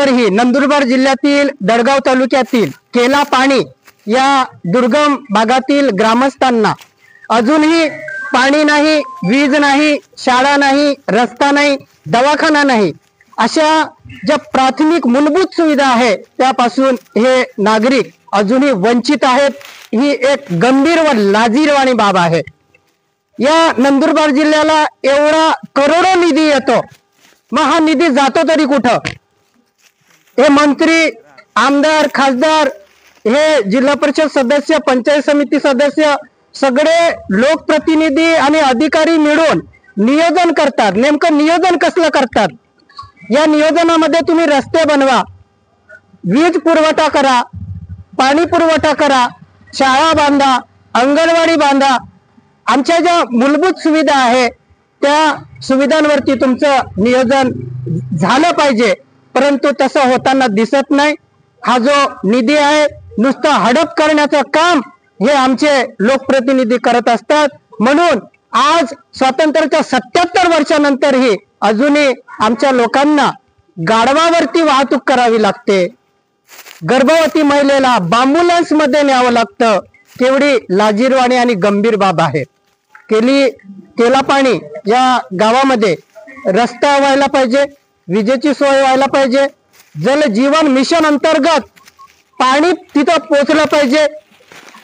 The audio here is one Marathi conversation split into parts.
नंतरही नंदुरबार जिल्ह्यातील दडगाव तालुक्यातील केला पाणी या दुर्गम भागातील ग्रामस्थांना अजूनही पाणी नाही, वीज नाही, शाळा नाही, रस्ता नाही, दवाखाना नाही, अशा ज्या प्राथमिक मूलभूत सुविधा आहे त्यापासून हे नागरिक अजूनही वंचित आहेत। ही एक गंभीर व लाजिरवाणी बाब आहे। या नंदुरबार जिल्ह्याला एवढा करोडो निधी येतो, मग हा निधी जातो तरी कुठं? हे मंत्री, आमदार, खासदार, हे जिल्हा परिषद सदस्य, पंचायत समिती सदस्य, सगळे लोकप्रतिनिधी आणि अधिकारी मिळून नियोजन करतात। नेमकं नियोजन कसलं करतात? या नियोजनामध्ये तुम्ही रस्ते बनवा, वीज पुरवठा करा, पाणी पुरवठा करा, शाळा बांधा, अंगणवाडी बांधा, आमच्या ज्या मूलभूत सुविधा आहे त्या सुविधांवरती तुमचं नियोजन झालं पाहिजे, परंतु तसं होताना दिसत नाही। हा जो निधी आहे नुसतं हडप करण्याचं काम हे आमचे लोकप्रतिनिधी करत असतात। म्हणून आज स्वातंत्र्याच्या 77 वर्षानंतरही अजूनही आमच्या लोकांना गाढवावरती वाहतूक करावी लागते, गर्भवती महिलेला अँब्युलन्स मध्ये न्यावं लागतं। केवढी लाजिरवाणी आणि गंभीर बाब आहे। केला पाणी या गावामध्ये रस्ता व्हायला पाहिजे, विजेची सोय व्हायला पाहिजे, जल जीवन मिशन अंतर्गत पाणी तिथं पोहोचलं पाहिजे,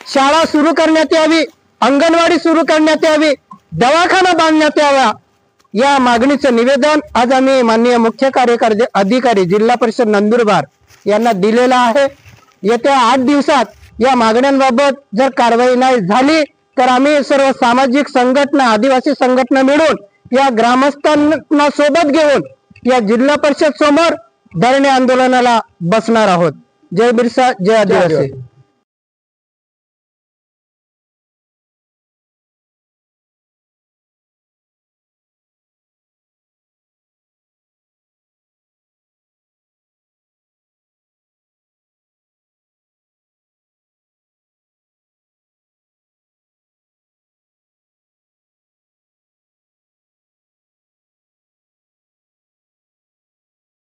शाळा सुरू करण्यात यावी, अंगणवाडी सुरू करण्यात यावी, दवाखाना बांधण्यात यावा। या मागणीचं निवेदन आज आम्ही माननीय मुख्य कार्यकारी अधिकारी जिल्हा परिषद नंदुरबार यांना दिलेलं आहे। येत्या 8 दिवसात या मागण्यांबाबत जर कारवाई नाही झाली तर आम्ही सर्व सामाजिक संघटना, आदिवासी संघटना मिळून या ग्रामस्थांना सोबत घेऊन या जिल्हा परिषद समोर धरणे आंदोलनाला बसणार आहोत। जय बिरसा, जय आदिवासी।